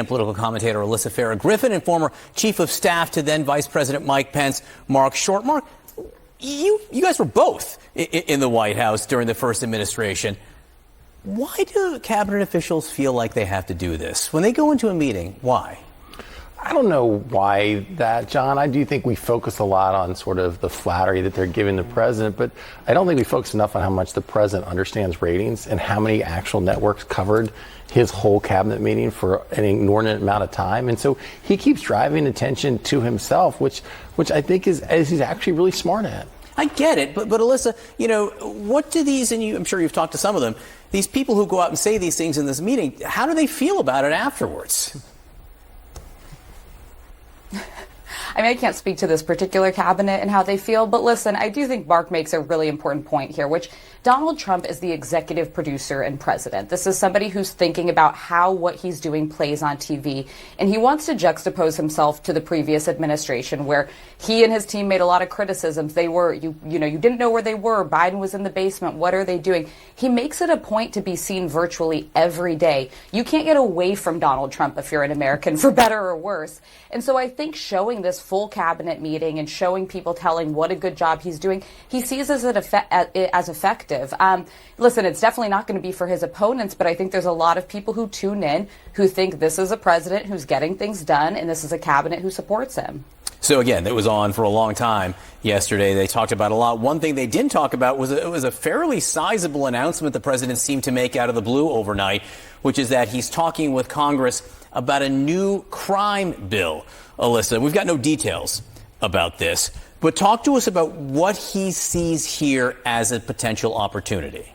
And political commentator Alyssa Farah Griffin and former chief of staff to then Vice President Mike Pence, Marc Short. Marc, you guys were both in the White House during the first administration. Why do cabinet officials feel like they have to do this? When they go into a meeting, why? I don't know why that, John. I do think we focus a lot on sort of the flattery that they're giving the president, but I don't think we focus enough on how much the president understands ratings and how many actual networks covered his whole cabinet meeting for an inordinate amount of time. And so he keeps driving attention to himself, which I think is he's actually really smart at. I get it, but Alyssa, what do these, and I'm sure you've talked to some of them, these people who go out and say these things in this meeting, how do they feel about it afterwards? I mean, I can't speak to this particular cabinet and how they feel, but listen, I do think Marc makes a really important point here, which Donald Trump is the executive producer and president. This is somebody who's thinking about how what he's doing plays on TV, and he wants to juxtapose himself to the previous administration where he and his team made a lot of criticisms. They were, you didn't know where they were. Biden was in the basement. What are they doing? He makes it a point to be seen virtually every day. You can't get away from Donald Trump if you're an American, for better or worse. And so I think showing this full cabinet meeting and showing people telling what a good job he's doing, he sees as effective. Listen, it's definitely not going to be for his opponents, but I think there's a lot of people who tune in who think this is a president who's getting things done and this is a cabinet who supports him. So again, it was on for a long time yesterday. They talked about a lot. One thing they didn't talk about was it was a fairly sizable announcement the president seemed to make out of the blue overnight, which is that he's talking with Congress about a new crime bill. Alyssa, we've got no details about this, but talk to us about what he sees here as a potential opportunity.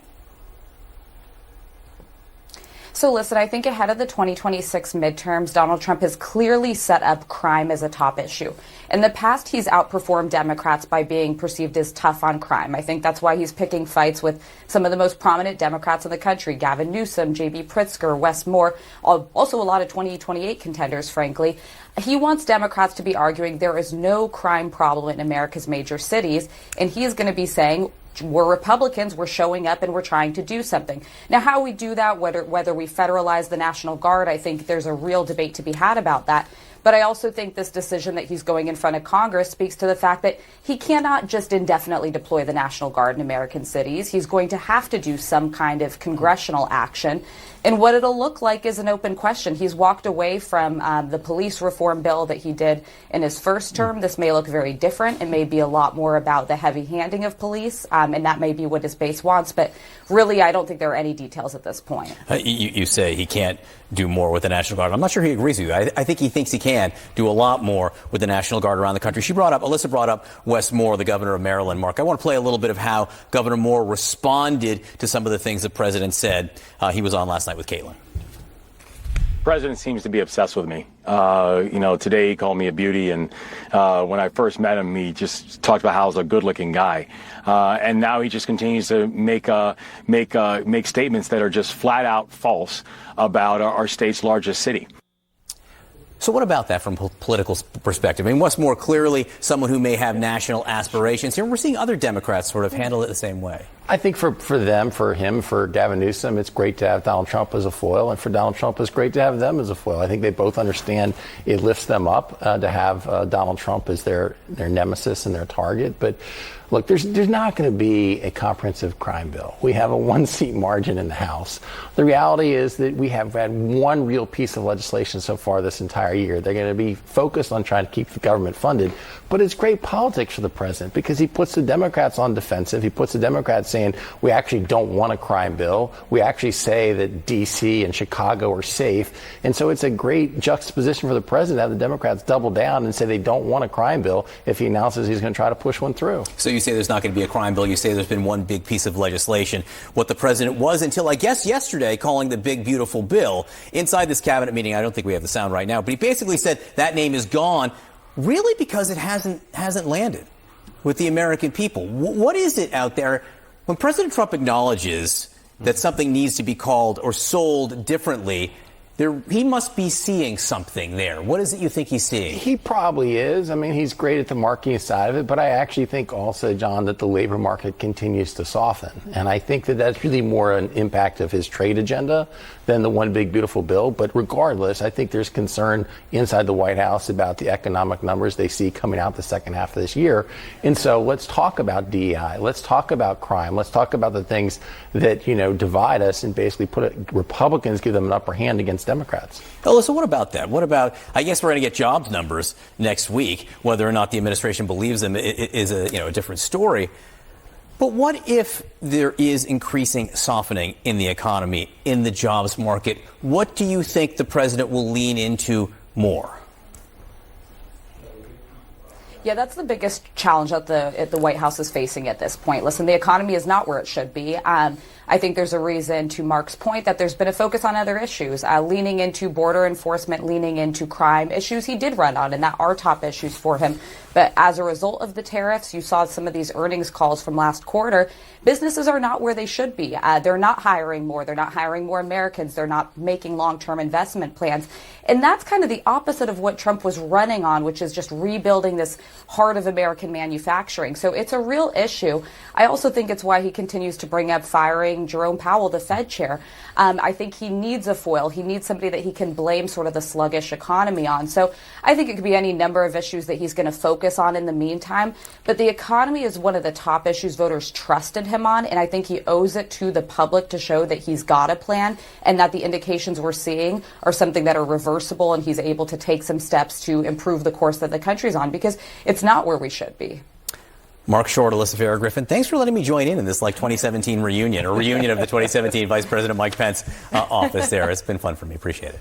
So listen, I think ahead of the 2026 midterms, Donald Trump has clearly set up crime as a top issue. In the past, he's outperformed Democrats by being perceived as tough on crime. I think that's why he's picking fights with some of the most prominent Democrats in the country, Gavin Newsom, J.B. Pritzker, Wes Moore, also a lot of 2028 contenders, frankly. He wants Democrats to be arguing there is no crime problem in America's major cities, and he is going to be saying, we're Republicans, we're showing up and we're trying to do something. Now, how we do that, whether we federalize the National Guard, I think there's a real debate to be had about that. But I also think this decision that he's going in front of Congress speaks to the fact that he cannot just indefinitely deploy the National Guard in American cities. He's going to have to do some kind of congressional action. And what it'll look like is an open question. He's walked away from the police reform bill that he did in his first term. This may look very different. It may be a lot more about the heavy handing of police, and that may be what his base wants. But really, I don't think there are any details at this point. You say he can't do more with the National Guard. I'm not sure he agrees with you. I think he thinks he can do a lot more with the National Guard around the country. Alyssa brought up Wes Moore, the governor of Maryland. Marc, I want to play a little bit of how Governor Moore responded to some of the things the president said. He was on last night with Caitlin. The president seems to be obsessed with me. Today he called me a beauty, and when I first met him, he just talked about how I was a good-looking guy. And now he just continues to make statements that are just flat-out false about our state's largest city. So what about that from a political perspective? I mean, Wes Moore, clearly someone who may have national aspirations here. We're seeing other Democrats sort of handle it the same way. I think for Gavin Newsom, it's great to have Donald Trump as a foil, and for Donald Trump, it's great to have them as a foil. I think they both understand it lifts them up to have Donald Trump as their nemesis and their target. But look, there's not going to be a comprehensive crime bill. We have a one-seat margin in the House. The reality is that we have had one real piece of legislation so far this entire year. They're going to be focused on trying to keep the government funded. But it's great politics for the president because he puts the Democrats on defensive. He puts the Democrats saying, we actually don't want a crime bill. We actually say that D.C. and Chicago are safe. And so it's a great juxtaposition for the president to have the Democrats double down and say they don't want a crime bill if he announces he's going to try to push one through. So you say there's not going to be a crime bill. You say there's been one big piece of legislation. What the president was until, I guess, yesterday calling the big, beautiful bill. Inside this cabinet meeting, I don't think we have the sound right now, but he basically said that name is gone. Really, because it hasn't landed with the American people. What is it out there when President Trump acknowledges that something needs to be called or sold differently? He must be seeing something there. What is it you think he's seeing? He probably is. I mean, he's great at the marketing side of it, but I actually think also, John, that the labor market continues to soften. And I think that that's really more an impact of his trade agenda than the one big beautiful bill. But regardless, I think there's concern inside the White House about the economic numbers they see coming out the second half of this year. And so let's talk about DEI. Let's talk about crime. Let's talk about the things that, divide us and basically Republicans give them an upper hand against Democrats. Alyssa, what about that? What about, I guess we're going to get jobs numbers next week. Whether or not the administration believes them is a different story. But what if there is increasing softening in the economy, in the jobs market? What do you think the president will lean into more? Yeah, that's the biggest challenge that the White House is facing at this point. Listen, the economy is not where it should be. I think there's a reason, to Mark's point, that there's been a focus on other issues, leaning into border enforcement, leaning into crime issues he did run on, and that are top issues for him. But as a result of the tariffs, you saw some of these earnings calls from last quarter. Businesses are not where they should be. They're not hiring more. They're not hiring more Americans. They're not making long-term investment plans. And that's kind of the opposite of what Trump was running on, which is just rebuilding this heart of American manufacturing. So it's a real issue. I also think it's why he continues to bring up firing Jerome Powell, the Fed chair. I think he needs a foil. He needs somebody that he can blame sort of the sluggish economy on. So I think it could be any number of issues that he's going to focus on in the meantime. But the economy is one of the top issues voters trusted him on, and I think he owes it to the public to show that he's got a plan and that the indications we're seeing are something that are reversible, and he's able to take some steps to improve the course that the country's on, because it's not where we should be. Marc Short, Alyssa Farah-Griffin, thanks for letting me join in this 2017 reunion, or reunion of the 2017 Vice President Mike Pence office there. It's been fun for me. Appreciate it.